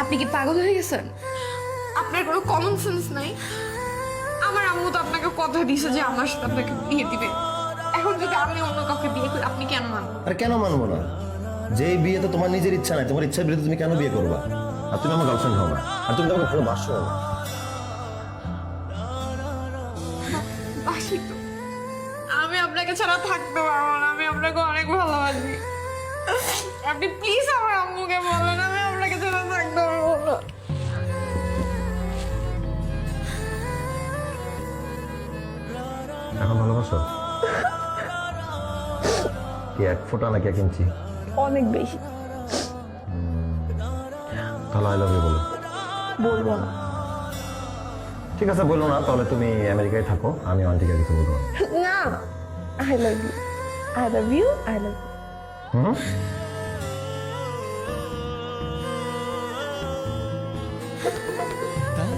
আপনি কি পাগল হয়ে গেছেন? আপনার কোনো কমন সেন্স নাই? আমার আম্মু তো আপনাকে কথা দিয়েছে যে আমার সাথে আপনাকে বিয়ে দিবে। এখন যদি আমি অন্য কাউকে বিয়ে করি আপনি কেন মানবেন? আর কেন মানবো না? যে এই বিয়ে তো তোমার নিজের ইচ্ছা নাই, তোমার ইচ্ছার বিরুদ্ধে তুমি কেন বিয়ে করবা? আর তুমি আমার গার্লফ্রেন্ড হও না, আর তুমি তো আমাকে ভালোবাসো না। বাসি তো, আমি আপনাকে ছাড়া থাকতে পারবো না। আমি আপনাকে অনেক ভালোবাসি। আপনি প্লিজ আমার আম্মুকে বলেন আমি আপনাকে ছাড়া থাকতে পারবো না। এখন ভালোবাসো কি? 1 ফোঁটা নাকি 1 ইঞ্চি? অনেক বেশি। তাহলে আই লাভ ইউ বলো। বলবো না। ঠিক আছে, বললো না, তাহলে তুমি আমেরিকায় থাকো, আমি আন্টিকে কিছু বলবো না। না, I love you, I love you, I love you. হুম, তারা